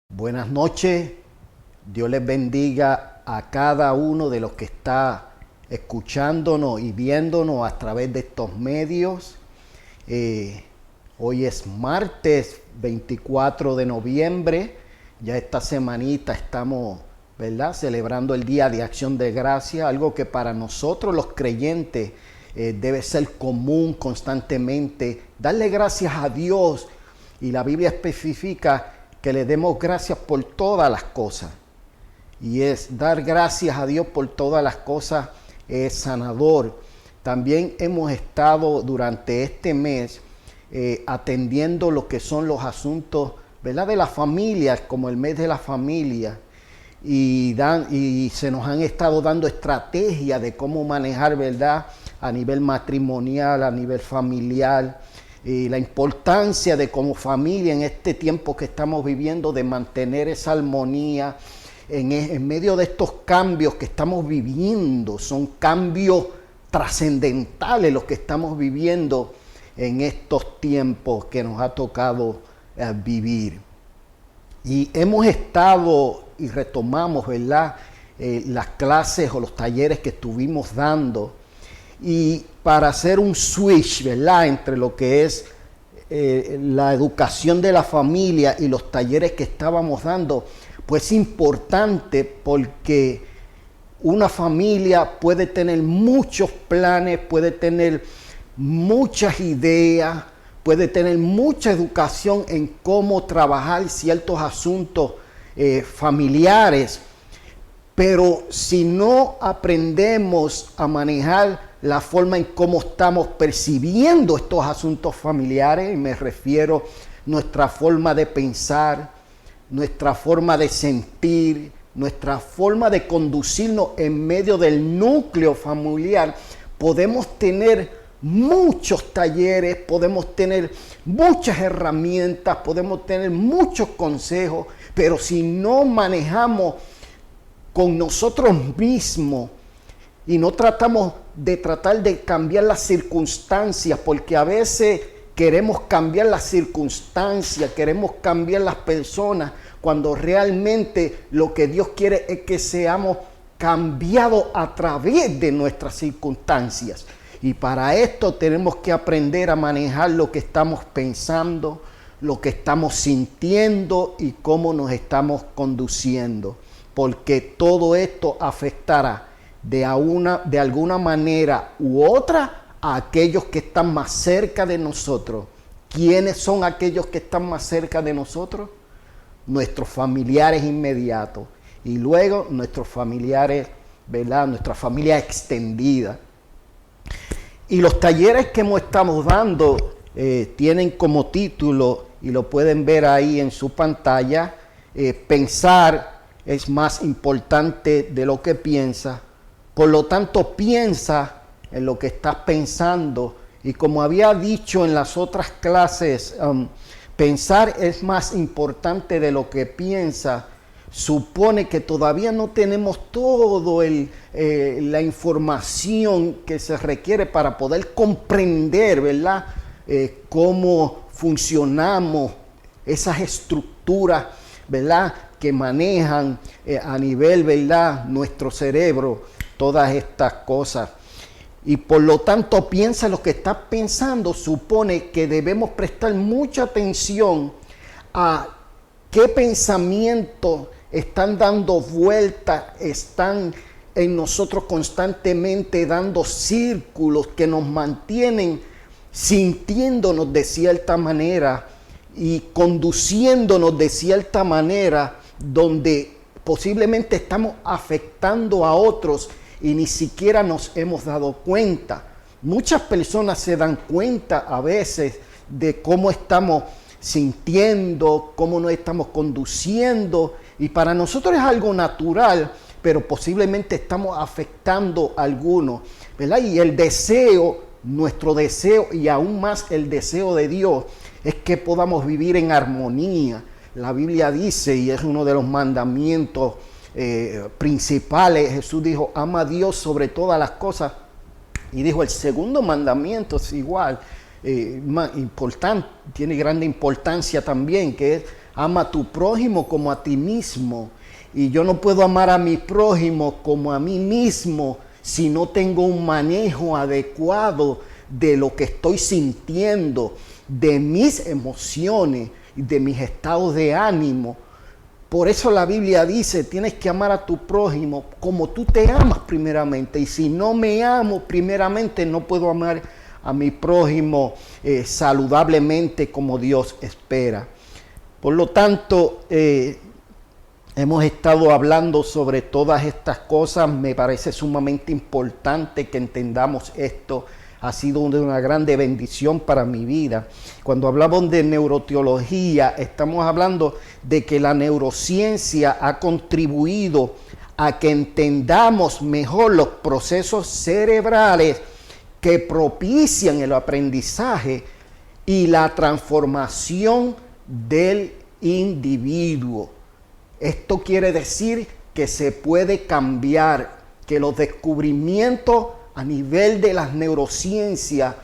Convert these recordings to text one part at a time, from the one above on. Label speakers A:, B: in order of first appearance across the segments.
A: Buenas noches, Dios les bendiga a cada uno de los que está escuchándonos y viéndonos a través de estos medios. Hoy es martes 24 de noviembre, ya esta semanita estamos, ¿verdad?, celebrando el Día de Acción de Gracias, algo que para nosotros los creyentes debe ser común constantemente, darle gracias a Dios, y la Biblia especifica que le demos gracias por todas las cosas. Y es dar gracias a Dios por todas las cosas es sanador. También hemos estado durante este mes atendiendo lo que son los asuntos, ¿verdad?, de las familias, como el mes de la familia. Y se nos han estado dando estrategias de cómo manejar, ¿verdad?, a nivel matrimonial, a nivel familiar. Y la importancia de como familia en este tiempo que estamos viviendo, de mantener esa armonía en medio de estos cambios que estamos viviendo. Son cambios trascendentales los que estamos viviendo en estos tiempos que nos ha tocado vivir. Y hemos estado y retomamos, ¿verdad?, las clases o los talleres que estuvimos dando. Y para hacer un switch, ¿verdad?, entre lo que es la educación de la familia y los talleres que estábamos dando, pues es importante porque una familia puede tener muchos planes, puede tener muchas ideas, puede tener mucha educación en cómo trabajar ciertos asuntos familiares, pero si no aprendemos a manejar la forma en cómo estamos percibiendo estos asuntos familiares, y me refiero a nuestra forma de pensar, nuestra forma de sentir, nuestra forma de conducirnos en medio del núcleo familiar, podemos tener muchos talleres, podemos tener muchas herramientas, podemos tener muchos consejos, pero si no manejamos con nosotros mismos y no tratamos de cambiar las circunstancias, porque a veces queremos cambiar las circunstancias, queremos cambiar las personas, cuando realmente lo que Dios quiere es que seamos cambiados a través de nuestras circunstancias. Y para esto tenemos que aprender a manejar lo que estamos pensando, lo que estamos sintiendo y cómo nos estamos conduciendo, porque todo esto afectará de alguna manera u otra a aquellos que están más cerca de nosotros. ¿Quiénes son aquellos que están más cerca de nosotros? Nuestros familiares inmediatos y luego nuestros familiares, ¿verdad?, nuestra familia extendida. Y los talleres que estamos dando tienen como título, y lo pueden ver ahí en su pantalla, pensar es más importante de lo que piensa. Por lo tanto, piensa en lo que estás pensando. Y como había dicho en las otras clases, pensar es más importante de lo que piensa. Supone que todavía no tenemos toda la información que se requiere para poder comprender, ¿verdad?, cómo funcionamos, esas estructuras, ¿verdad?, que manejan a nivel, ¿verdad?, nuestro cerebro, todas estas cosas. Y por lo tanto, piensa lo que estás pensando. Supone que debemos prestar mucha atención a qué pensamientos están dando vueltas, están en nosotros constantemente dando círculos que nos mantienen sintiéndonos de cierta manera y conduciéndonos de cierta manera, donde posiblemente estamos afectando a otros y ni siquiera nos hemos dado cuenta. Muchas personas se dan cuenta a veces de cómo estamos sintiendo, cómo nos estamos conduciendo, y para nosotros es algo natural, pero posiblemente estamos afectando a algunos, ¿verdad? Y el deseo, nuestro deseo y aún más el deseo de Dios es que podamos vivir en armonía. La Biblia dice, y es uno de los mandamientos principales, Jesús dijo: ama a Dios sobre todas las cosas Y dijo, el segundo mandamiento es igual, importante, tiene grande importancia también, que es ama a tu prójimo como a ti mismo. Y yo no puedo amar a mi prójimo como a mí mismo si no tengo un manejo adecuado de lo que estoy sintiendo, de mis emociones y de mis estados de ánimo. Por eso la Biblia dice, tienes que amar a tu prójimo como tú te amas primeramente. Y si no me amo primeramente, no puedo amar a mi prójimo saludablemente como Dios espera. Por lo tanto, hemos estado hablando sobre todas estas cosas. Me parece sumamente importante que entendamos esto. Ha sido una grande bendición para mi vida. Cuando hablamos de neuroteología, estamos hablando de que la neurociencia ha contribuido a que entendamos mejor los procesos cerebrales que propician el aprendizaje y la transformación del individuo. Esto quiere decir que se puede cambiar, que los descubrimientos a nivel de las neurociencias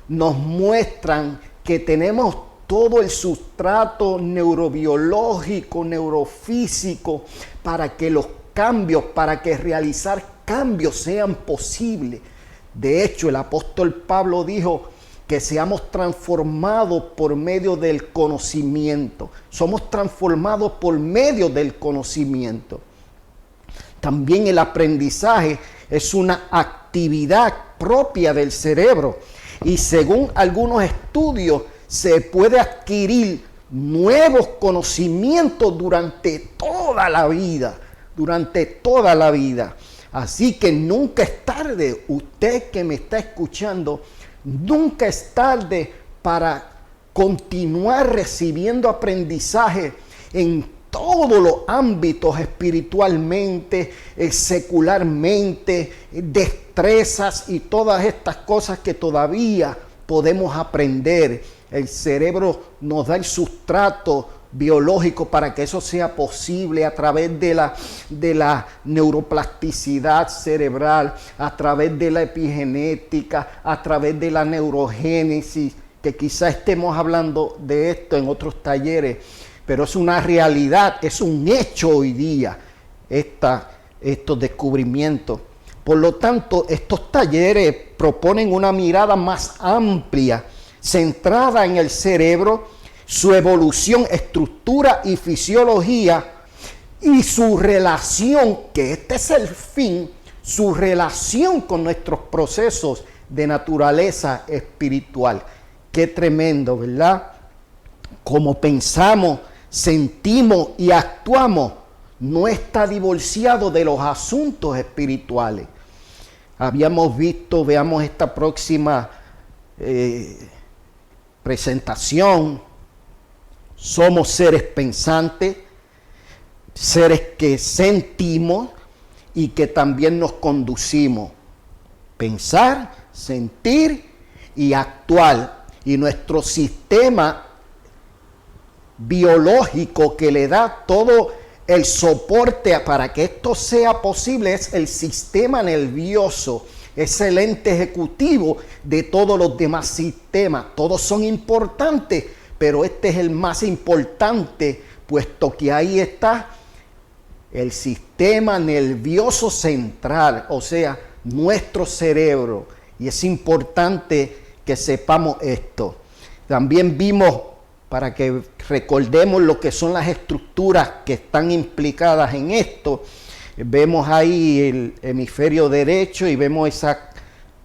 A: nos muestran que tenemos todo el sustrato neurobiológico, neurofísico, para que los cambios, para que realizar cambios sean posibles. De hecho, el apóstol Pablo dijo que seamos transformados por medio del conocimiento. Somos transformados por medio del conocimiento. También el aprendizaje es una actividad propia del cerebro y según algunos estudios se puede adquirir nuevos conocimientos durante toda la vida, Así que nunca es tarde, usted que me está escuchando, nunca es tarde para continuar recibiendo aprendizaje en todos los ámbitos, espiritualmente, secularmente, destrezas y todas estas cosas que todavía podemos aprender. El cerebro nos da el sustrato biológico para que eso sea posible a través de la neuroplasticidad cerebral, a través de la epigenética, a través de la neurogénesis, que quizás estemos hablando de esto en otros talleres, pero es una realidad, es un hecho hoy día, estos descubrimientos. Por lo tanto, estos talleres proponen una mirada más amplia, centrada en el cerebro, su evolución, estructura y fisiología y su relación, que este es el fin, su relación con nuestros procesos de naturaleza espiritual. Qué tremendo, ¿verdad? Como pensamos, sentimos y actuamos, no está divorciado de los asuntos espirituales. Habíamos visto, veamos esta próxima presentación. Somos seres pensantes, seres que sentimos y que también nos conducimos. Pensar, sentir y actuar. Y nuestro sistema biológico que le da todo el soporte para que esto sea posible es el sistema nervioso. Es el ente ejecutivo de todos los demás sistemas. Todos son importantes, pero este es el más importante, puesto que ahí está el sistema nervioso central, o sea, nuestro cerebro. Y es importante que sepamos esto. También vimos, para que recordemos lo que son las estructuras que están implicadas en esto, vemos ahí el hemisferio derecho y vemos esa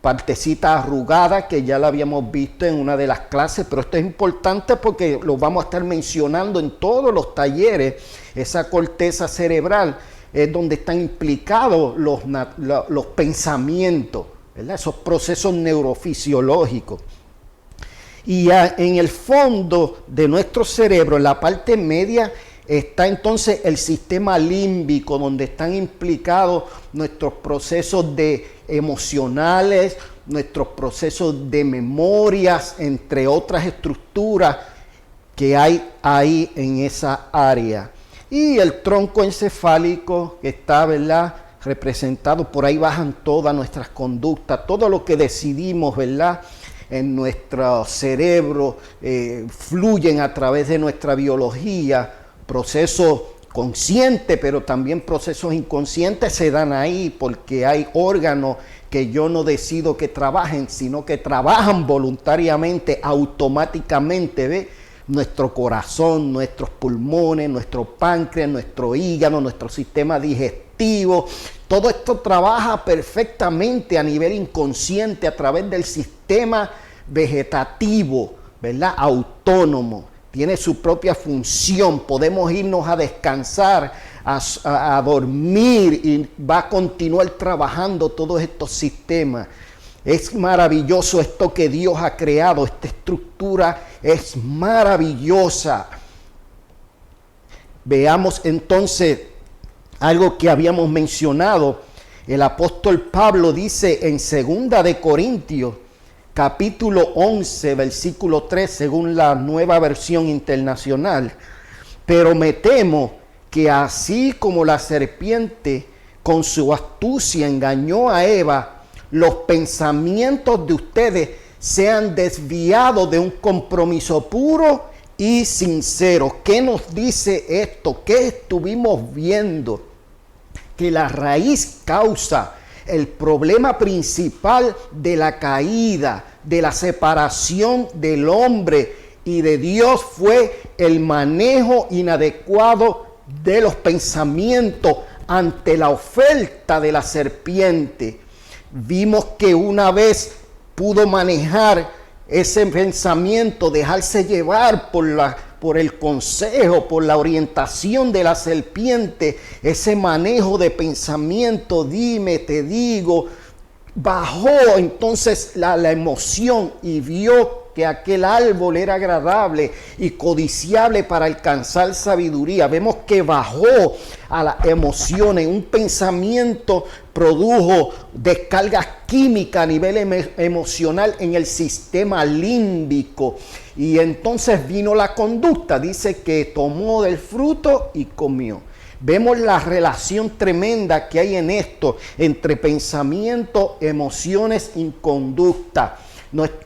A: partecita arrugada que ya la habíamos visto en una de las clases, pero esto es importante porque lo vamos a estar mencionando en todos los talleres. Esa corteza cerebral es donde están implicados los pensamientos, ¿verdad? Esos procesos neurofisiológicos. Y en el fondo de nuestro cerebro, en la parte media, está entonces el sistema límbico, donde están implicados nuestros procesos emocionales, nuestros procesos de memorias, entre otras estructuras que hay ahí en esa área. Y el tronco encefálico que está, ¿verdad?, representados, por ahí bajan todas nuestras conductas, todo lo que decidimos, ¿verdad?, en nuestro cerebro, fluyen a través de nuestra biología, procesos conscientes, pero también procesos inconscientes se dan ahí, porque hay órganos que yo no decido que trabajen, sino que trabajan voluntariamente, automáticamente, ¿ve? Nuestro corazón, nuestros pulmones, nuestro páncreas, nuestro hígado, nuestro sistema digestivo, todo esto trabaja perfectamente a nivel inconsciente a través del sistema vegetativo, ¿verdad? Autónomo, tiene su propia función. Podemos irnos a descansar, a dormir, y va a continuar trabajando todos estos sistemas. Es maravilloso esto que Dios ha creado, esta estructura es maravillosa. Veamos entonces algo que habíamos mencionado. El apóstol Pablo dice en 2 de Corintios, capítulo 11, versículo 3, según la Nueva Versión Internacional: pero me temo que así como la serpiente con su astucia engañó a Eva, los pensamientos de ustedes sean desviados de un compromiso puro y sincero. ¿Qué nos dice esto? ¿Qué estuvimos viendo? Que la raíz causa, el problema principal de la caída, de la separación del hombre y de Dios, fue el manejo inadecuado de los pensamientos ante la oferta de la serpiente. Vimos que una vez pudo manejar ese pensamiento, dejarse llevar por el consejo, por la orientación de la serpiente, ese manejo de pensamiento, dime, te digo, bajó entonces la emoción y vio que aquel árbol era agradable y codiciable para alcanzar sabiduría. Vemos que bajó a las emociones. Un pensamiento produjo descargas químicas a nivel emocional en el sistema límbico. Y entonces vino la conducta. Dice que tomó del fruto y comió. Vemos la relación tremenda que hay en esto entre pensamiento, emociones y conducta.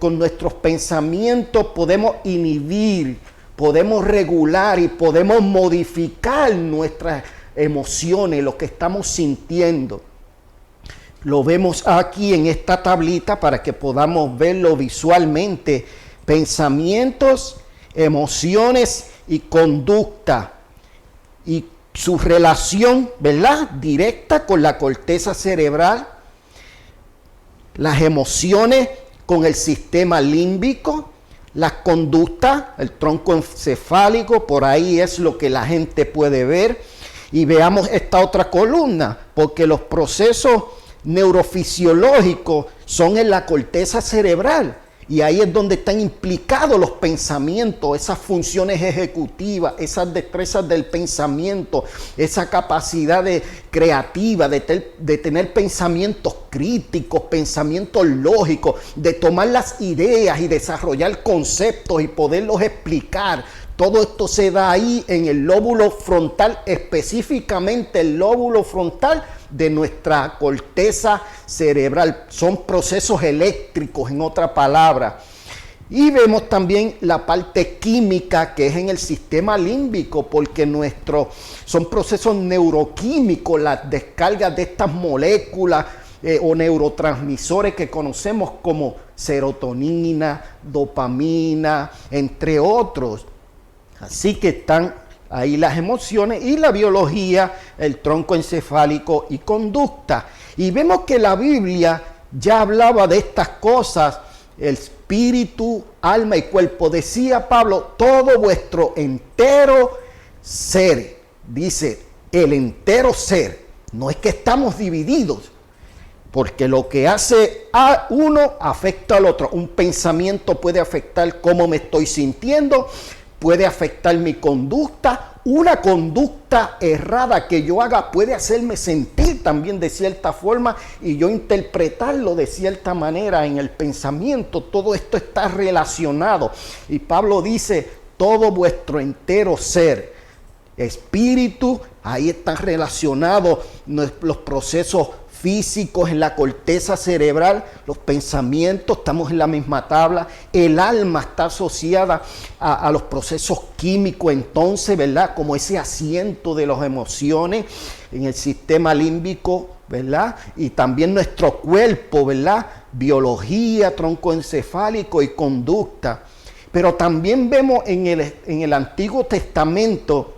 A: Con nuestros pensamientos podemos inhibir, podemos regular y podemos modificar nuestras emociones, lo que estamos sintiendo. Lo vemos aquí en esta tablita para que podamos verlo visualmente. Pensamientos, emociones y conducta. Y su relación, ¿verdad?, directa con la corteza cerebral. Las emociones con el sistema límbico, las conductas, el tronco encefálico, por ahí es lo que la gente puede ver. Y veamos esta otra columna, porque los procesos neurofisiológicos son en la corteza cerebral. Y ahí es donde están implicados los pensamientos, esas funciones ejecutivas, esas destrezas del pensamiento, esa capacidad creativa de tener pensamientos críticos, pensamientos lógicos, de tomar las ideas y desarrollar conceptos y poderlos explicar. Todo esto se da ahí en el lóbulo frontal, específicamente el lóbulo frontal de nuestra corteza cerebral. Son procesos eléctricos, en otra palabra. Y vemos también la parte química, que es en el sistema límbico, porque son procesos neuroquímicos, las descargas de estas moléculas o neurotransmisores que conocemos como serotonina, dopamina, entre otros. Así que están ahí las emociones y la biología, el tronco encefálico y conducta. Y vemos que la Biblia ya hablaba de estas cosas, el espíritu, alma y cuerpo. Decía Pablo, todo vuestro entero ser. Dice, el entero ser. No es que estamos divididos, porque lo que hace a uno afecta al otro. Un pensamiento puede afectar cómo me estoy sintiendo, puede afectar mi conducta. Una conducta errada que yo haga puede hacerme sentir también de cierta forma y yo interpretarlo de cierta manera en el pensamiento. Todo esto está relacionado. Y Pablo dice, todo vuestro entero ser. espíritu, ahí están relacionados los procesos físicos en la corteza cerebral, los pensamientos, estamos en la misma tabla. El alma está asociada a los procesos químicos, entonces, ¿verdad? Como ese asiento de las emociones en el sistema límbico, ¿verdad? Y también nuestro cuerpo, ¿verdad? Biología, tronco encefálico y conducta. Pero también vemos en el Antiguo Testamento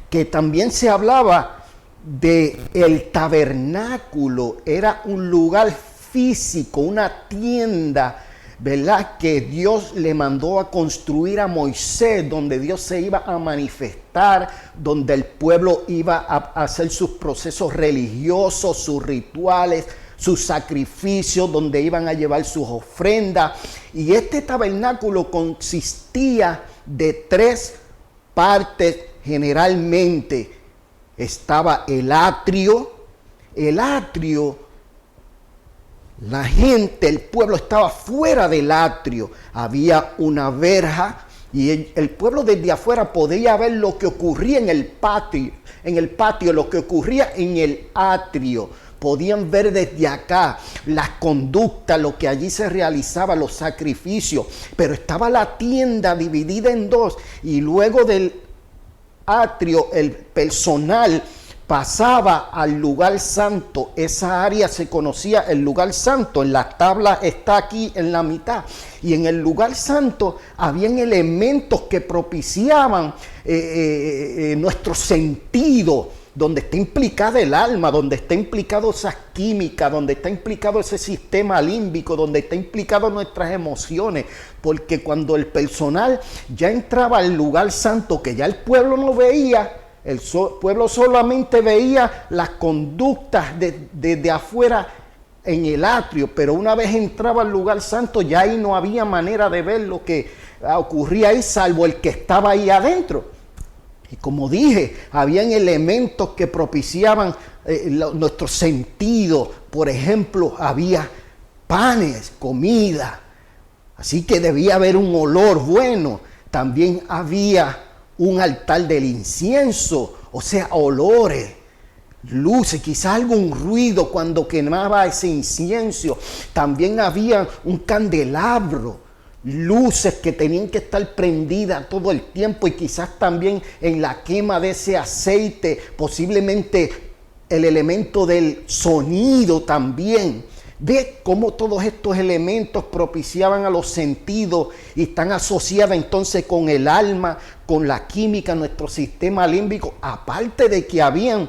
A: que también se hablaba de el tabernáculo. Era un lugar físico, una tienda, ¿verdad? Que Dios le mandó a construir a Moisés, donde Dios se iba a manifestar, donde el pueblo iba a hacer sus procesos religiosos, sus rituales, sus sacrificios, donde iban a llevar sus ofrendas. Y este tabernáculo consistía de 3 partes generalmente. Estaba el atrio. La gente, el pueblo estaba fuera del atrio. Había una verja y el pueblo desde afuera podía ver lo que ocurría en el patio, lo que ocurría en el atrio. Podían ver desde acá las conductas, lo que allí se realizaba, los sacrificios. Pero estaba la tienda dividida en 2 y luego del atrio el personal pasaba al lugar santo. Esa área se conocía el lugar santo. En la tabla está aquí en la mitad. Y en el lugar santo habían elementos que propiciaban nuestro sentido, donde está implicada el alma, donde está implicado esas químicas, donde está implicado ese sistema límbico, donde está implicado nuestras emociones. Porque cuando el personal ya entraba al lugar santo, que ya el pueblo no veía, el pueblo solamente veía las conductas desde afuera en el atrio, pero una vez entraba al lugar santo, ya ahí no había manera de ver lo que ocurría ahí, salvo el que estaba ahí adentro. Y como dije, habían elementos que propiciaban nuestro sentido. Por ejemplo, había panes, comida. Así que debía haber un olor bueno. También había un altar del incienso, o sea, olores, luces, quizás algún ruido cuando quemaba ese incienso. También había un candelabro, luces que tenían que estar prendidas todo el tiempo, y quizás también en la quema de ese aceite, posiblemente el elemento del sonido también. Ve cómo todos estos elementos propiciaban a los sentidos y están asociados entonces con el alma, con la química, nuestro sistema límbico. Aparte de que habían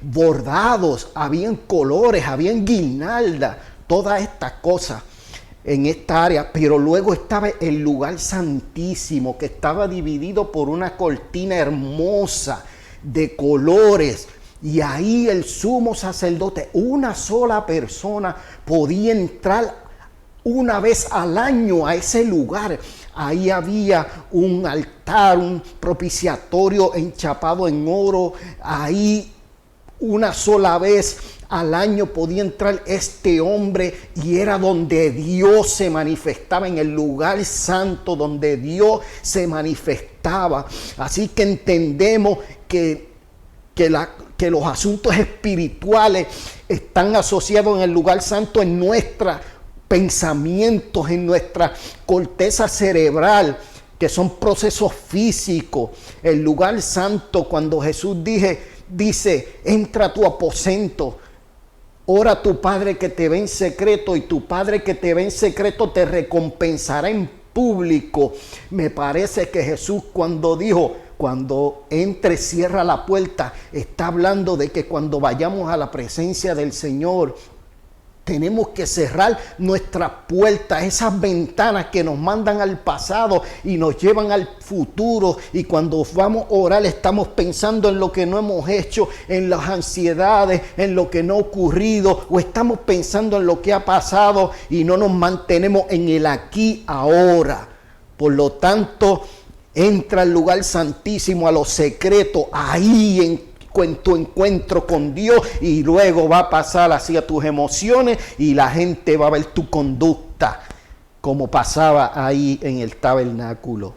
A: bordados, habían colores, habían guirnaldas, todas estas cosas en esta área. Pero luego estaba el lugar santísimo, que estaba dividido por una cortina hermosa de colores. Y ahí el sumo sacerdote, una sola persona, podía entrar una vez al año a ese lugar. Ahí había un altar, un propiciatorio enchapado en oro. Ahí una sola vez al año podía entrar este hombre, y era donde Dios se manifestaba, en el lugar santo donde Dios se manifestaba. Así que entendemos que los asuntos espirituales están asociados en el lugar santo, en nuestros pensamientos, en nuestra corteza cerebral, que son procesos físicos. El lugar santo, cuando Jesús dice, entra a tu aposento, ora a tu Padre que te ve en secreto, y tu Padre que te ve en secreto te recompensará en público. Me parece que Jesús, cuando dijo, cuando entre, cierra la puerta, está hablando de que cuando vayamos a la presencia del Señor, tenemos que cerrar nuestras puertas, esas ventanas que nos mandan al pasado y nos llevan al futuro. Y cuando vamos a orar, estamos pensando en lo que no hemos hecho, en las ansiedades, en lo que no ha ocurrido, o estamos pensando en lo que ha pasado y no nos mantenemos en el aquí, ahora. Por lo tanto, entra al lugar santísimo, a lo secreto, ahí en tu encuentro con Dios, y luego va a pasar hacia tus emociones y la gente va a ver tu conducta, como pasaba ahí en el tabernáculo.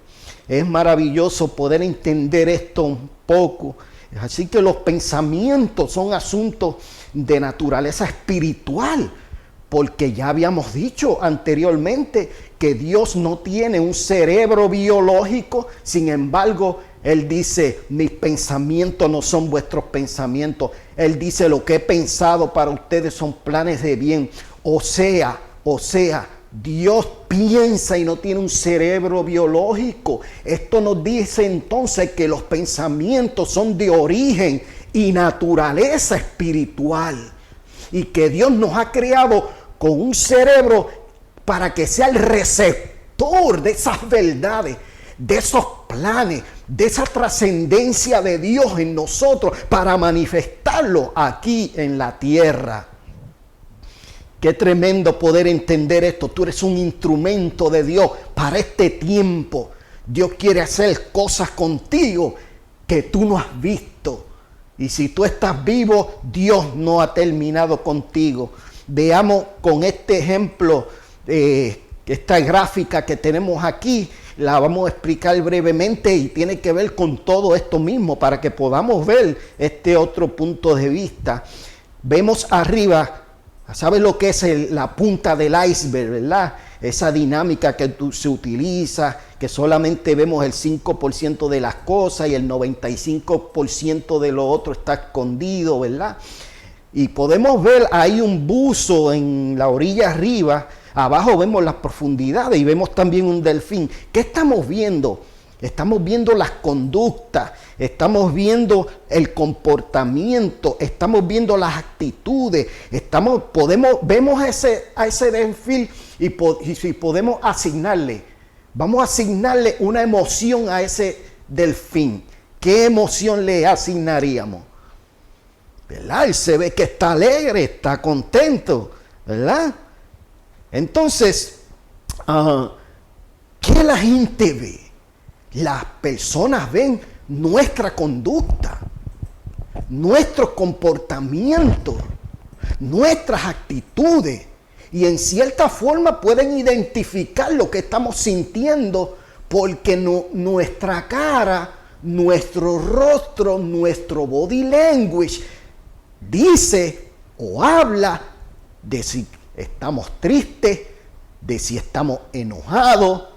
A: Es maravilloso poder entender esto un poco. Así que los pensamientos son asuntos de naturaleza espiritual, porque ya habíamos dicho anteriormente que Dios no tiene un cerebro biológico. Sin embargo, Él dice, mis pensamientos no son vuestros pensamientos. Él dice, lo que he pensado para ustedes son planes de bien. O sea, Dios piensa y no tiene un cerebro biológico. Esto nos dice entonces que los pensamientos son de origen y naturaleza espiritual. Y que Dios nos ha creado con un cerebro para que sea el receptor de esas verdades, de esos planes, de esa trascendencia de Dios en nosotros, para manifestarlo aquí en la tierra. Qué tremendo poder entender esto. Tú eres un instrumento de Dios para este tiempo. Dios quiere hacer cosas contigo que tú no has visto. Y si tú estás vivo, Dios no ha terminado contigo. Veamos con este ejemplo, esta gráfica que tenemos aquí, la vamos a explicar brevemente y tiene que ver con todo esto mismo para que podamos ver este otro punto de vista. Vemos arriba, ¿sabes lo que es la punta del iceberg, verdad? Esa dinámica que se utiliza, que solamente vemos el 5% de las cosas y el 95% de lo otro está escondido, ¿verdad? Y podemos ver ahí un buzo en la orilla arriba, abajo vemos las profundidades y vemos también un delfín. ¿Qué estamos viendo? Estamos viendo las conductas, estamos viendo el comportamiento, estamos viendo las actitudes, vemos a ese delfín y si podemos vamos a asignarle una emoción a ese delfín. ¿Qué emoción le asignaríamos? ¿Verdad? Él se ve que está alegre, está contento, ¿verdad? Entonces, ¿qué la gente ve? Las personas ven nuestra conducta, nuestro comportamiento, nuestras actitudes, y en cierta forma pueden identificar lo que estamos sintiendo, porque nuestra cara, nuestro rostro, nuestro body language dice o habla de si estamos tristes, de si estamos enojados,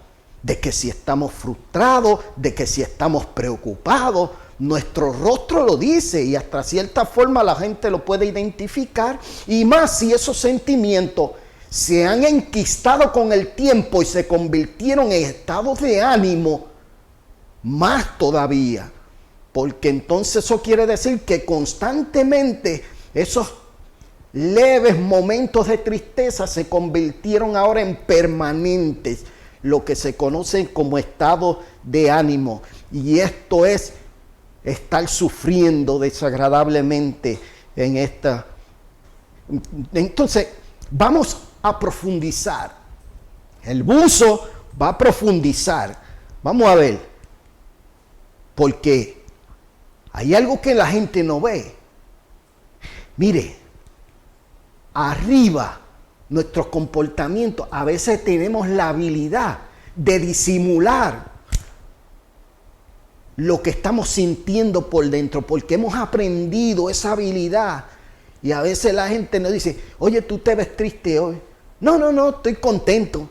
A: de que si estamos frustrados, de que si estamos preocupados. Nuestro rostro lo dice y hasta cierta forma la gente lo puede identificar, y más si esos sentimientos se han enquistado con el tiempo y se convirtieron en estados de ánimo, más todavía, porque entonces eso quiere decir que constantemente esos leves momentos de tristeza se convirtieron ahora en permanentes, lo que se conoce como estado de ánimo, y esto es estar sufriendo desagradablemente en esta. Entonces vamos a profundizar. El buzo va a profundizar. Vamos a ver, porque hay algo que la gente no ve. Mire, arriba, nuestro comportamiento, a veces tenemos la habilidad de disimular lo que estamos sintiendo por dentro, porque hemos aprendido esa habilidad. Y a veces la gente nos dice, oye, tú te ves triste hoy. No, estoy contento.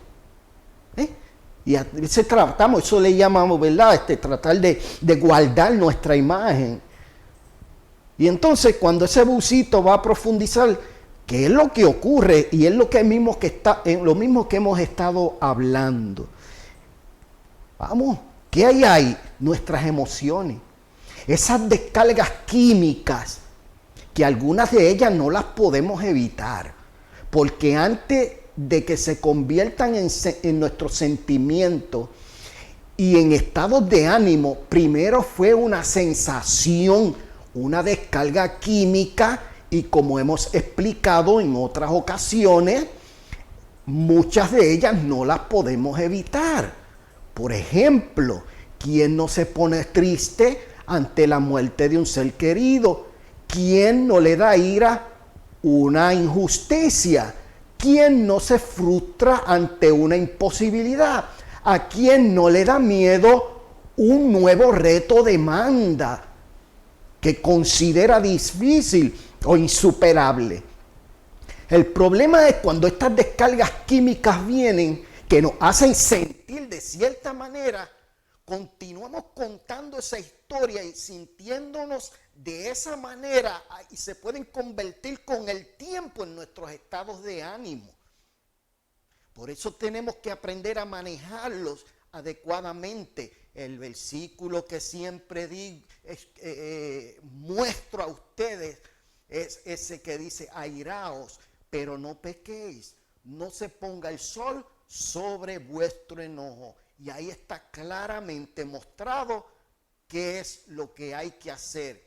A: Y a veces tratamos, eso le llamamos, ¿verdad? Tratar de guardar nuestra imagen. Y entonces cuando ese bucito va a profundizar, ¿qué es lo que ocurre? Y es lo mismo que hemos estado hablando. Vamos, ¿qué hay ahí? Nuestras emociones. Esas descargas químicas, que algunas de ellas no las podemos evitar, porque antes de que se conviertan en nuestros sentimientos y en estados de ánimo, primero fue una sensación, una descarga química, y como hemos explicado en otras ocasiones, muchas de ellas no las podemos evitar. Por ejemplo, ¿quién no se pone triste ante la muerte de un ser querido? ¿Quién no le da ira una injusticia? ¿Quién no se frustra ante una imposibilidad? ¿A quién no le da miedo un nuevo reto demanda que considera difícil o insuperable. El problema es cuando estas descargas químicas vienen, que nos hacen sentir de cierta manera, continuamos contando esa historia y sintiéndonos de esa manera, y se pueden convertir con el tiempo en nuestros estados de ánimo. Por eso tenemos que aprender a manejarlos adecuadamente. El versículo que siempre muestro a ustedes es ese que dice: airaos, pero no pequéis, no se ponga el sol sobre vuestro enojo. Y ahí está claramente mostrado qué es lo que hay que hacer,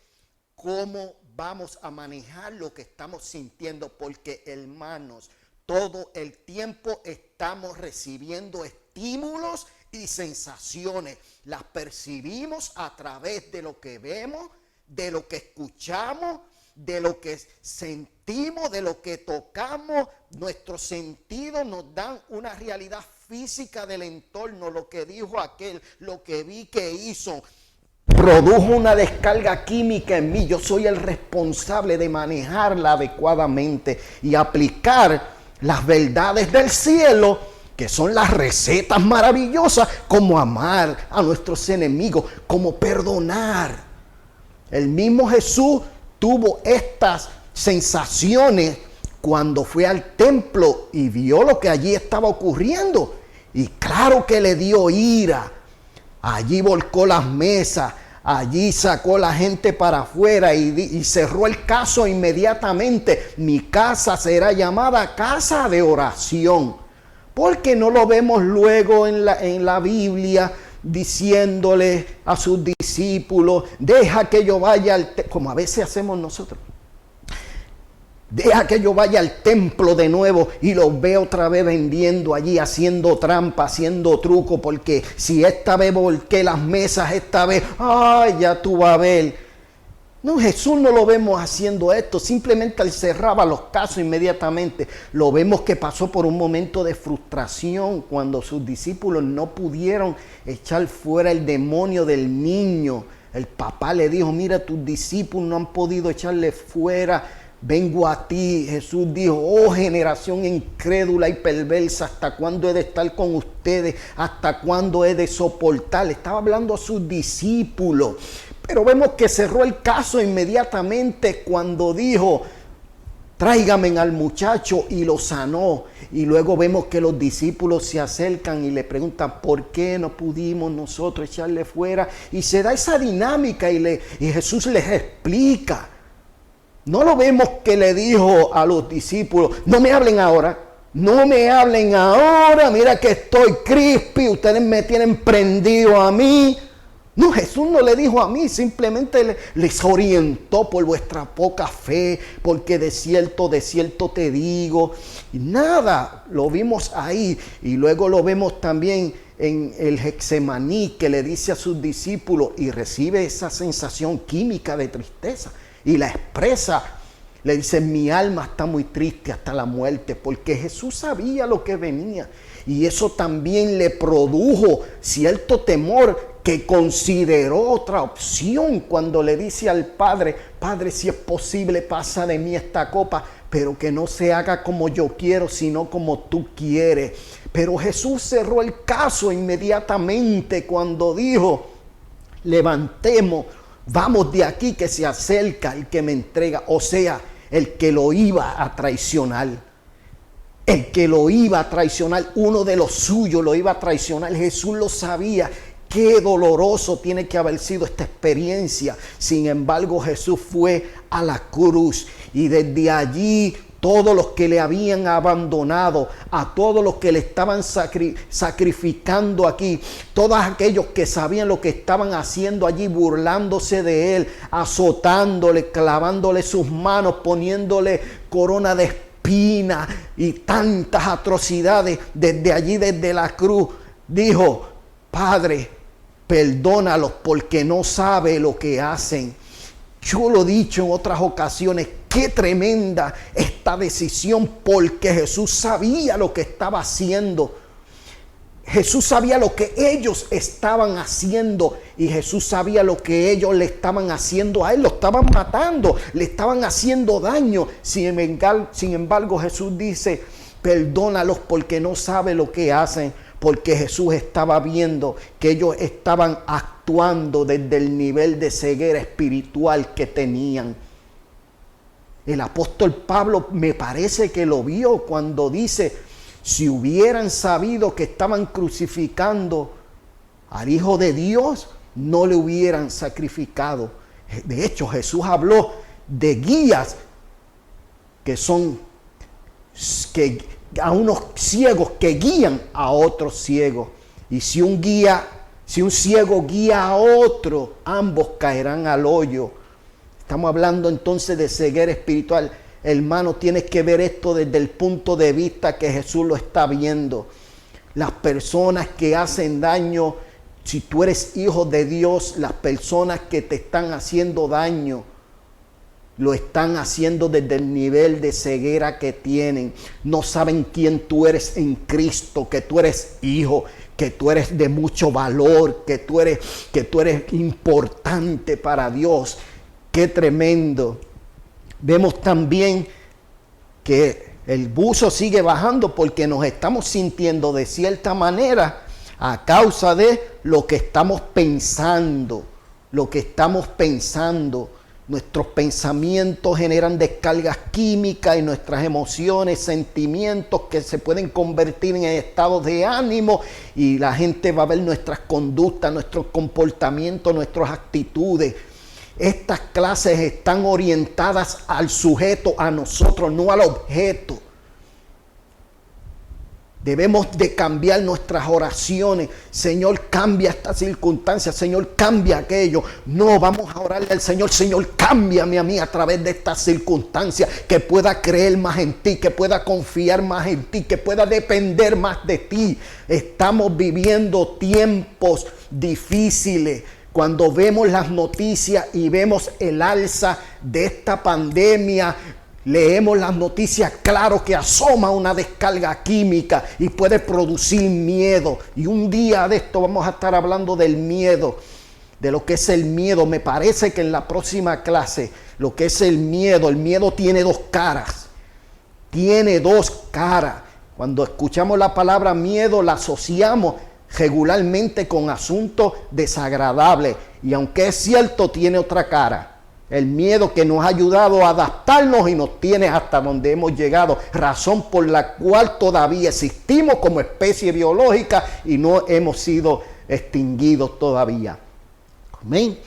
A: cómo vamos a manejar lo que estamos sintiendo, porque hermanos, todo el tiempo estamos recibiendo estímulos y sensaciones. Las percibimos a través de lo que vemos, de lo que escuchamos, de lo que sentimos, de lo que tocamos. Nuestros sentidos nos dan una realidad física del entorno. Lo que dijo aquel, lo que vi que hizo, produjo una descarga química en mí. Yo soy el responsable de manejarla adecuadamente y aplicar las verdades del cielo, que son las recetas maravillosas, como amar a nuestros enemigos, como perdonar. El mismo Jesús tuvo estas sensaciones cuando fue al templo y vio lo que allí estaba ocurriendo. Y claro que le dio ira. Allí volcó las mesas, allí sacó la gente para afuera y cerró el caso inmediatamente. Mi casa será llamada casa de oración. Porque no lo vemos luego en la Biblia diciéndole a sus discípulos: deja que yo vaya al templo, como a veces hacemos nosotros. Deja que yo vaya al templo de nuevo y los veo otra vez vendiendo allí, haciendo trampa, haciendo truco, porque si esta vez volqué las mesas, esta vez, ay, ya tú vas a ver. No, Jesús no lo vemos haciendo esto. Simplemente él cerraba los casos inmediatamente. Lo vemos que pasó por un momento de frustración cuando sus discípulos no pudieron echar fuera el demonio del niño. El papá le dijo: mira, tus discípulos no han podido echarle fuera, vengo a ti. Jesús dijo: oh generación incrédula y perversa, ¿hasta cuándo he de estar con ustedes? ¿Hasta cuándo he de soportar? Le estaba hablando a sus discípulos. Pero vemos que cerró el caso inmediatamente cuando dijo: tráigame al muchacho, y lo sanó. Y luego vemos que los discípulos se acercan y le preguntan: ¿por qué no pudimos nosotros echarle fuera? Y se da esa dinámica y Jesús les explica. No lo vemos que le dijo a los discípulos: no me hablen ahora, no me hablen ahora, mira que estoy crispy, ustedes me tienen prendido a mí. No, Jesús no le dijo a mí, simplemente les orientó: por vuestra poca fe, porque de cierto te digo. Y nada, lo vimos ahí. Y luego lo vemos también en el Getsemaní, que le dice a sus discípulos y recibe esa sensación química de tristeza y la expresa. Le dice: mi alma está muy triste hasta la muerte, porque Jesús sabía lo que venía. Y eso también le produjo cierto temor, que consideró otra opción cuando le dice al Padre: Padre, si es posible, pasa de mí esta copa, pero que no se haga como yo quiero, sino como tú quieres. Pero Jesús cerró el caso inmediatamente cuando dijo: levantemos, vamos de aquí, que se acerca el que me entrega. O sea, el que lo iba a traicionar. El que lo iba a traicionar, uno de los suyos lo iba a traicionar. Jesús lo sabía. Qué doloroso tiene que haber sido esta experiencia. Sin embargo, Jesús fue a la cruz y desde allí todos los que le habían abandonado, a todos los que le estaban sacrificando aquí, todos aquellos que sabían lo que estaban haciendo allí, burlándose de él, azotándole, clavándole sus manos, poniéndole corona de espinas y tantas atrocidades, desde allí, desde la cruz, dijo: Padre, perdónalos porque no sabe lo que hacen. Yo lo he dicho en otras ocasiones, qué tremenda esta decisión, porque Jesús sabía lo que estaba haciendo. Jesús sabía lo que ellos estaban haciendo y Jesús sabía lo que ellos le estaban haciendo a él. Lo estaban matando, le estaban haciendo daño. Sin embargo, Jesús dice, perdónalos porque no saben lo que hacen. Porque Jesús estaba viendo que ellos estaban actuando desde el nivel de ceguera espiritual que tenían. El apóstol Pablo me parece que lo vio cuando dice, si hubieran sabido que estaban crucificando al Hijo de Dios, no le hubieran sacrificado. De hecho, Jesús habló de guías que son a unos ciegos que guían a otros ciegos. Y si un ciego guía a otro, ambos caerán al hoyo. Estamos hablando entonces de ceguera espiritual. Hermano, tienes que ver esto desde el punto de vista que Jesús lo está viendo. Las personas que hacen daño, si tú eres hijo de Dios, las personas que te están haciendo daño, lo están haciendo desde el nivel de ceguera que tienen. No saben quién tú eres en Cristo, que tú eres hijo, que tú eres de mucho valor, que tú eres importante para Dios. ¡Qué tremendo! Vemos también que el buzo sigue bajando porque nos estamos sintiendo de cierta manera a causa de lo que estamos pensando. Nuestros pensamientos generan descargas químicas y nuestras emociones, sentimientos que se pueden convertir en estados de ánimo y la gente va a ver nuestras conductas, nuestros comportamientos, nuestras actitudes. Estas clases están orientadas al sujeto, a nosotros, no al objeto. Debemos de cambiar nuestras oraciones. Señor, cambia esta circunstancia. Señor, cambia aquello. No, vamos a orarle al Señor. Señor, cámbiame a mí a través de estas circunstancias. Que pueda creer más en ti, que pueda confiar más en ti, que pueda depender más de ti. Estamos viviendo tiempos difíciles. Cuando vemos las noticias y vemos el alza de esta pandemia, leemos las noticias, claro que asoma una descarga química y puede producir miedo. Y un día de esto vamos a estar hablando del miedo, de lo que es el miedo. Me parece que en la próxima clase, lo que es el miedo tiene dos caras. Tiene dos caras. Cuando escuchamos la palabra miedo, la asociamos regularmente con asuntos desagradables. Y aunque es cierto, tiene otra cara. El miedo que nos ha ayudado a adaptarnos y nos tiene hasta donde hemos llegado, razón por la cual todavía existimos como especie biológica y no hemos sido extinguidos todavía. Amén.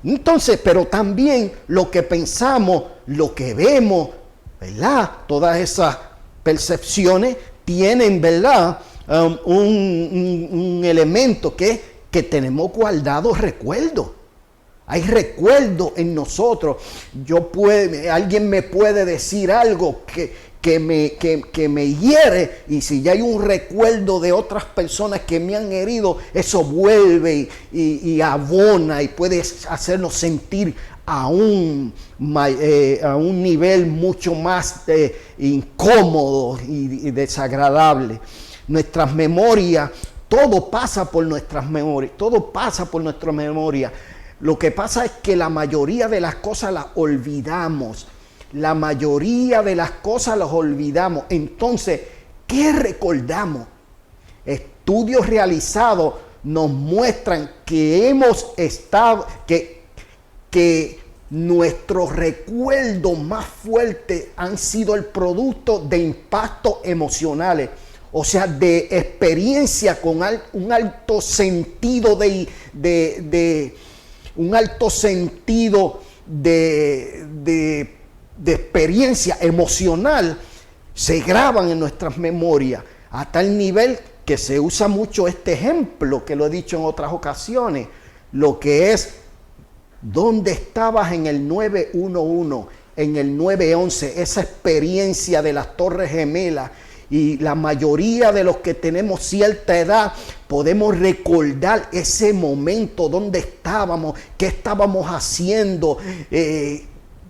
A: Entonces, pero también lo que pensamos, lo que vemos, ¿verdad? Todas esas percepciones tienen, ¿verdad? Un elemento que tenemos guardados recuerdos. Hay recuerdo en nosotros. Alguien me puede decir algo que me hiere, y si ya hay un recuerdo de otras personas que me han herido, eso vuelve y abona y puede hacernos sentir a un nivel mucho más incómodo y desagradable. Nuestras memorias, todo pasa por nuestras memorias, Lo que pasa es que la mayoría de las cosas las olvidamos. Entonces, ¿qué recordamos? Estudios realizados nos muestran que que nuestros recuerdos más fuertes han sido el producto de impactos emocionales. O sea, de experiencia con un alto sentido de experiencia emocional, se graban en nuestras memorias a tal nivel que se usa mucho este ejemplo, que lo he dicho en otras ocasiones, lo que es dónde estabas en el 911, en el 911, esa experiencia de las Torres Gemelas. Y la mayoría de los que tenemos cierta edad podemos recordar ese momento, dónde estábamos, qué estábamos haciendo.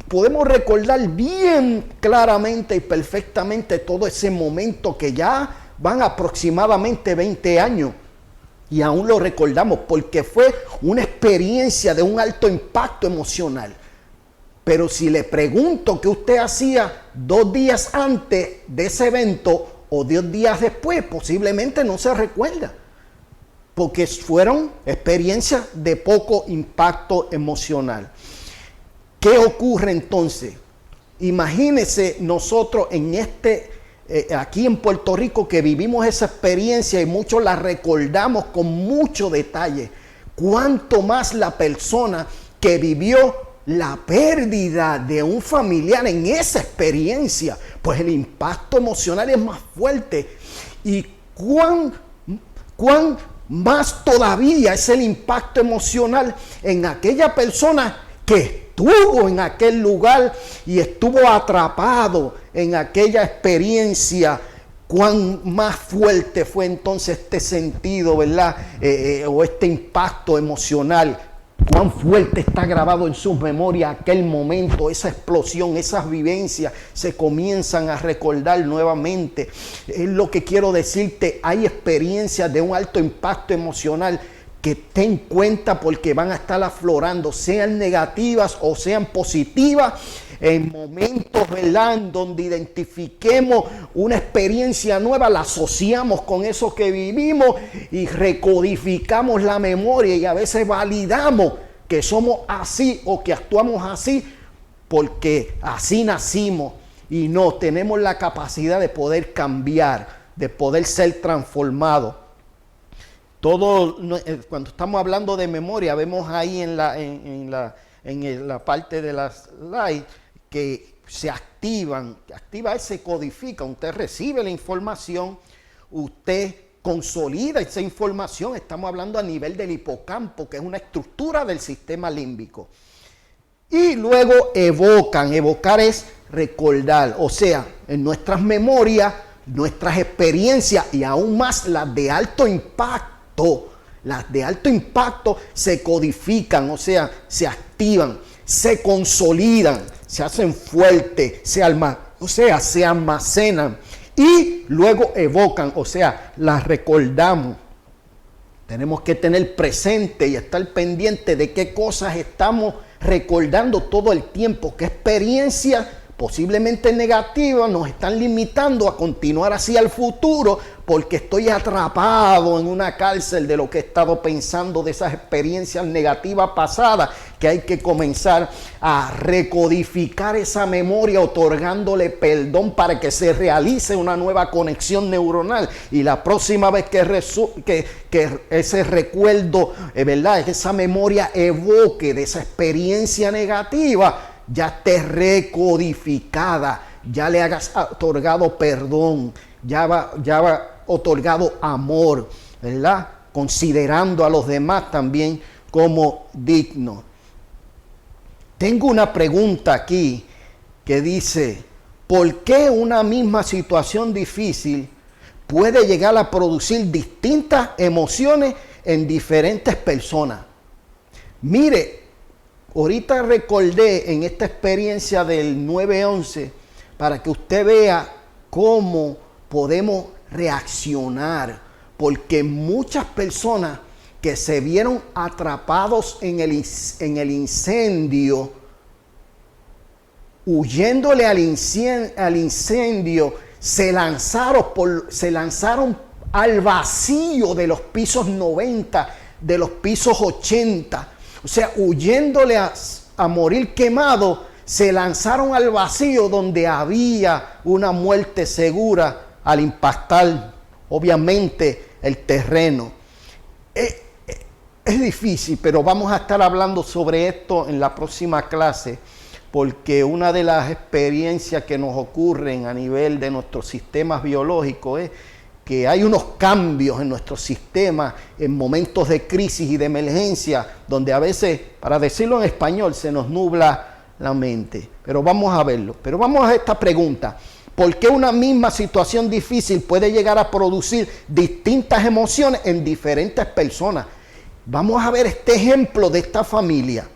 A: Podemos recordar bien claramente y perfectamente todo ese momento, que ya van aproximadamente 20 años. y aún lo recordamos porque fue una experiencia de un alto impacto emocional. Pero si le pregunto qué usted hacía 2 días antes de ese evento o 2 días después, posiblemente no se recuerda, porque fueron experiencias de poco impacto emocional. ¿Qué ocurre entonces? Imagínense nosotros aquí en Puerto Rico, que vivimos esa experiencia y muchos la recordamos con mucho detalle. Cuánto más la persona que vivió la pérdida de un familiar en esa experiencia, pues el impacto emocional es más fuerte. Y cuán más todavía es el impacto emocional en aquella persona que estuvo en aquel lugar y estuvo atrapado en aquella experiencia. Cuán más fuerte fue entonces este sentido, ¿verdad? O este impacto emocional. Cuán fuerte está grabado en sus memorias aquel momento, esa explosión, esas vivencias se comienzan a recordar nuevamente. Es lo que quiero decirte, hay experiencias de un alto impacto emocional que ten en cuenta porque van a estar aflorando, sean negativas o sean positivas, en momentos, ¿verdad?, en donde identifiquemos una experiencia nueva, la asociamos con eso que vivimos y recodificamos la memoria y a veces validamos que somos así o que actuamos así porque así nacimos y no tenemos la capacidad de poder cambiar, de poder ser transformados. Todo, cuando estamos hablando de memoria, vemos ahí en la parte de las slides que se activan, se codifica, usted recibe la información, usted consolida esa información, estamos hablando a nivel del hipocampo, que es una estructura del sistema límbico. Y luego evocar es recordar, o sea, en nuestras memorias, nuestras experiencias y aún más las de alto impacto, se codifican, o sea, se activan, se consolidan, se hacen fuertes, se almacenan y luego evocan, o sea, las recordamos. Tenemos que tener presente y estar pendiente de qué cosas estamos recordando todo el tiempo, qué experiencias posiblemente negativas nos están limitando a continuar hacia el futuro porque estoy atrapado en una cárcel de lo que he estado pensando, de esas experiencias negativas pasadas, que hay que comenzar a recodificar esa memoria otorgándole perdón para que se realice una nueva conexión neuronal y la próxima vez que ese recuerdo, ¿verdad?, esa memoria evoque de esa experiencia negativa, ya esté recodificada, ya le hagas otorgado perdón, ya va otorgado amor, ¿verdad? Considerando a los demás también como dignos. Tengo una pregunta aquí que dice, ¿por qué una misma situación difícil puede llegar a producir distintas emociones en diferentes personas? Mire, ahorita recordé en esta experiencia del 9/11 para que usted vea cómo podemos reaccionar, porque muchas personas que se vieron atrapados en el incendio, huyéndole al incendio, se lanzaron al vacío de los pisos 90, de los pisos 80. O sea, huyéndole a morir quemado, se lanzaron al vacío donde había una muerte segura al impactar, obviamente, el terreno. Es difícil, pero vamos a estar hablando sobre esto en la próxima clase, porque una de las experiencias que nos ocurren a nivel de nuestros sistemas biológicos es que hay unos cambios en nuestro sistema en momentos de crisis y de emergencia, donde a veces, para decirlo en español, se nos nubla la mente. Pero vamos a verlo. Pero vamos a esta pregunta. ¿Por qué una misma situación difícil puede llegar a producir distintas emociones en diferentes personas? Vamos a ver este ejemplo de esta familia.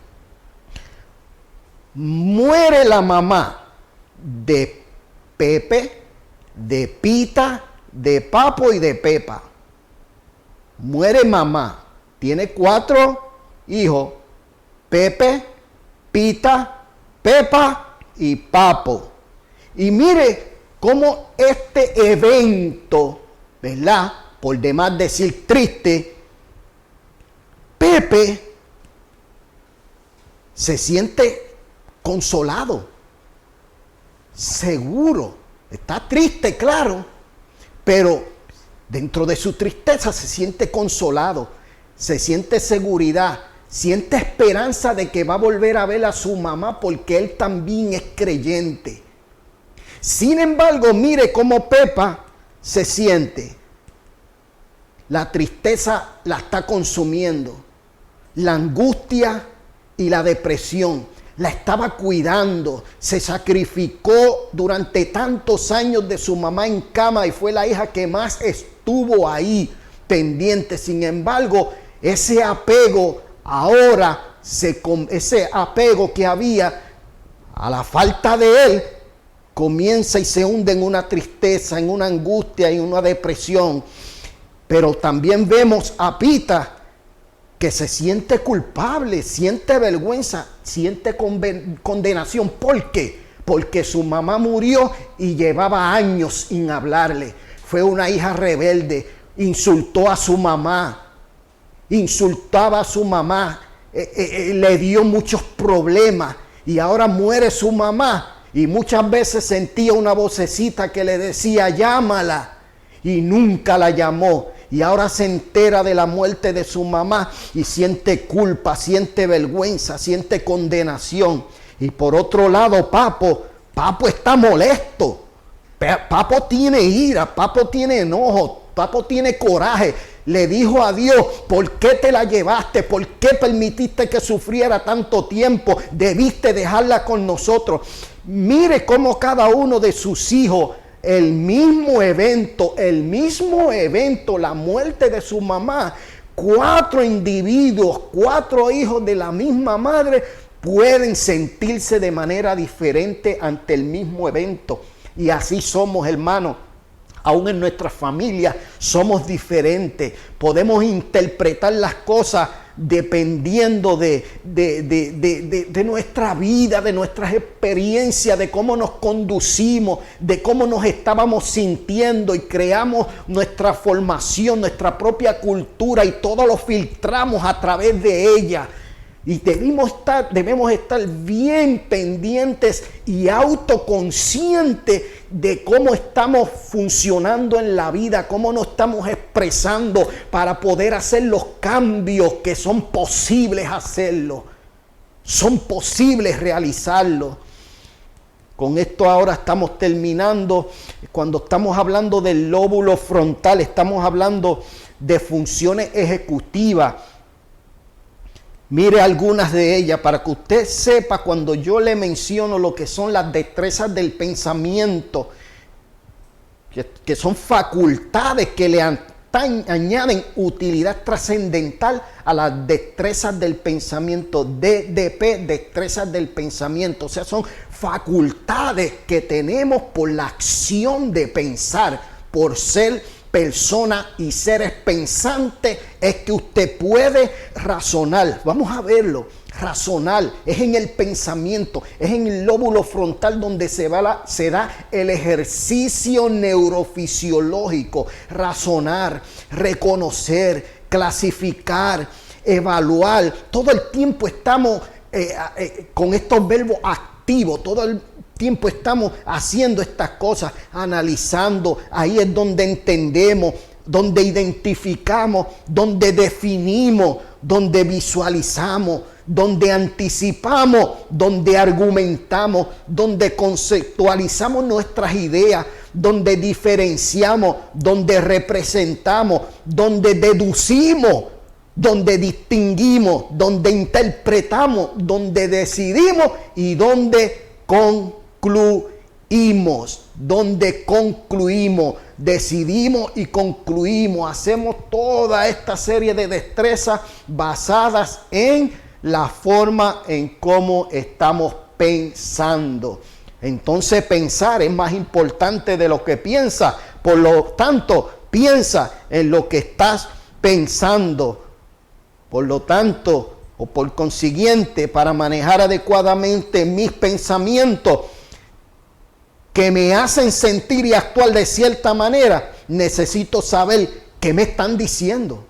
A: Muere la mamá de Pepe, de Pita, de Papo y de Pepa. muere mamá, tiene 4 hijos, Pepe, Pita, Pepa y Papo. Y mire cómo este evento, ¿verdad? Por demás decir triste, Pepe se siente consolado, seguro, está triste, claro, pero dentro de su tristeza se siente consolado, se siente seguridad, siente esperanza de que va a volver a ver a su mamá porque él también es creyente. Sin embargo, mire cómo Pepa se siente. La tristeza la está consumiendo, la angustia y la depresión. La estaba cuidando, se sacrificó durante tantos años de su mamá en cama y fue la hija que más estuvo ahí pendiente. Sin embargo, ese apego ahora, ese apego que había a la falta de él, comienza y se hunde en una tristeza, en una angustia y una depresión. Pero también vemos a Pita que se siente culpable, siente vergüenza, siente condenación. ¿Por qué? Porque su mamá murió y llevaba años sin hablarle. Fue una hija rebelde, insultó a su mamá, insultaba a su mamá, le dio muchos problemas y ahora muere su mamá. Y muchas veces sentía una vocecita que le decía, llámala, y nunca la llamó. Y ahora se entera de la muerte de su mamá y siente culpa, siente vergüenza, siente condenación. Y por otro lado, Papo está molesto. Papo tiene ira, Papo tiene enojo, Papo tiene coraje. Le dijo a Dios, ¿por qué te la llevaste? ¿Por qué permitiste que sufriera tanto tiempo? Debiste dejarla con nosotros. Mire cómo cada uno de sus hijos, el mismo evento, la muerte de su mamá, 4 individuos, 4 hijos de la misma madre pueden sentirse de manera diferente ante el mismo evento. Y así somos, hermanos. Aún en nuestras familias somos diferentes. Podemos interpretar las cosas dependiendo de nuestra vida, de nuestras experiencias, de cómo nos conducimos, de cómo nos estábamos sintiendo y creamos nuestra formación, nuestra propia cultura y todo lo filtramos a través de ella. Y debemos estar bien pendientes y autoconscientes de cómo estamos funcionando en la vida, cómo nos estamos expresando para poder hacer los cambios que son posibles hacerlos. Son posibles realizarlos. Con esto ahora estamos terminando. Cuando estamos hablando del lóbulo frontal, estamos hablando de funciones ejecutivas. Mire algunas de ellas para que usted sepa cuando yo le menciono lo que son las destrezas del pensamiento, que son facultades que le añaden utilidad trascendental a las destrezas del pensamiento. DDP, destrezas del pensamiento. O sea, son facultades que tenemos por la acción de pensar, por ser personas y seres pensantes, es que usted puede razonar. Vamos a verlo. Razonar es en el pensamiento, es en el lóbulo frontal donde se da el ejercicio neurofisiológico. Razonar, reconocer, clasificar, evaluar. Todo el tiempo estamos con estos verbos activos. Todo el tiempo estamos haciendo estas cosas, analizando. Ahí es donde entendemos, donde identificamos, donde definimos, donde visualizamos, donde anticipamos, donde argumentamos, donde conceptualizamos nuestras ideas, donde diferenciamos, donde representamos, donde deducimos, donde distinguimos, donde interpretamos, donde decidimos y donde concluimos, decidimos y concluimos. Hacemos toda esta serie de destrezas basadas en la forma en cómo estamos pensando. Entonces pensar es más importante de lo que piensa. Por lo tanto, piensa en lo que estás pensando. Por lo tanto, o por consiguiente, para manejar adecuadamente mis pensamientos que me hacen sentir y actuar de cierta manera, necesito saber qué me están diciendo.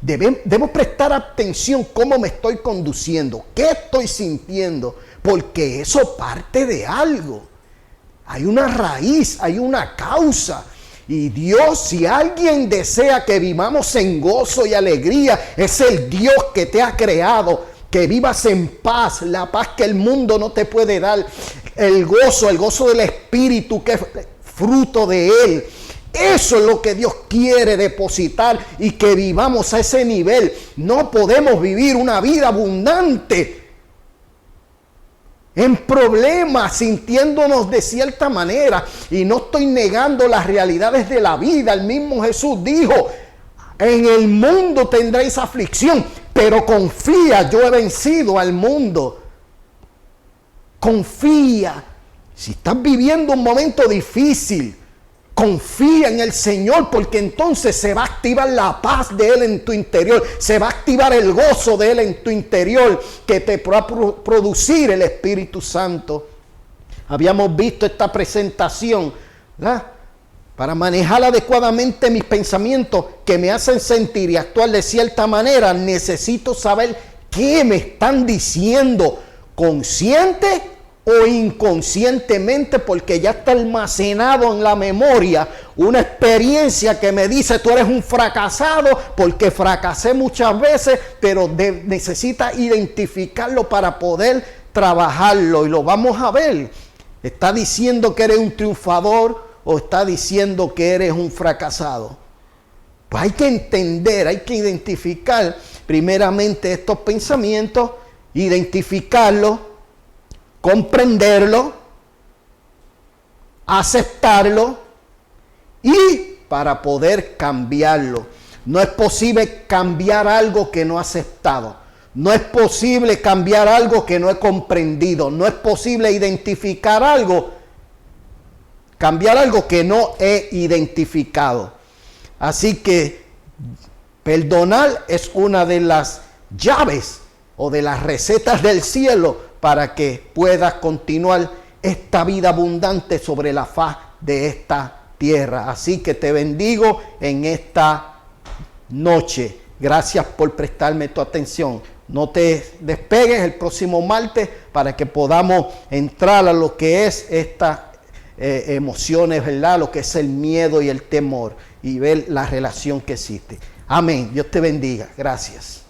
A: Debo prestar atención cómo me estoy conduciendo, qué estoy sintiendo, porque eso parte de algo. Hay una raíz, hay una causa. Y Dios, si alguien desea que vivamos en gozo y alegría, es el Dios que te ha creado. Que vivas en paz, la paz que el mundo no te puede dar. El gozo del Espíritu que es fruto de Él. Eso es lo que Dios quiere depositar y que vivamos a ese nivel. No podemos vivir una vida abundante en problemas, sintiéndonos de cierta manera. Y no estoy negando las realidades de la vida. El mismo Jesús dijo, en el mundo tendréis aflicción, pero confía, yo he vencido al mundo. Confía. Si estás viviendo un momento difícil, confía en el Señor, porque entonces se va a activar la paz de Él en tu interior. Se va a activar el gozo de Él en tu interior, que te va a producir el Espíritu Santo. Habíamos visto esta presentación, ¿verdad? Para manejar adecuadamente mis pensamientos que me hacen sentir y actuar de cierta manera, necesito saber qué me están diciendo, consciente o inconscientemente, porque ya está almacenado en la memoria una experiencia que me dice: tú eres un fracasado porque fracasé muchas veces, pero necesita identificarlo para poder trabajarlo, y lo vamos a ver. ¿Está diciendo que eres un triunfador o está diciendo que eres un fracasado? Pues hay que entender, hay que identificar primeramente estos pensamientos, identificarlos, comprenderlo, aceptarlo y para poder cambiarlo. No es posible cambiar algo que no he aceptado. No es posible cambiar algo que no he comprendido. No es posible identificar algo, cambiar algo que no he identificado. Así que perdonar es una de las llaves o de las recetas del cielo para que puedas continuar esta vida abundante sobre la faz de esta tierra. Así que te bendigo en esta noche. Gracias por prestarme tu atención. No te despegues el próximo martes para que podamos entrar a lo que es estas emociones, ¿verdad? Lo que es el miedo y el temor, y ver la relación que existe. Amén. Dios te bendiga. Gracias.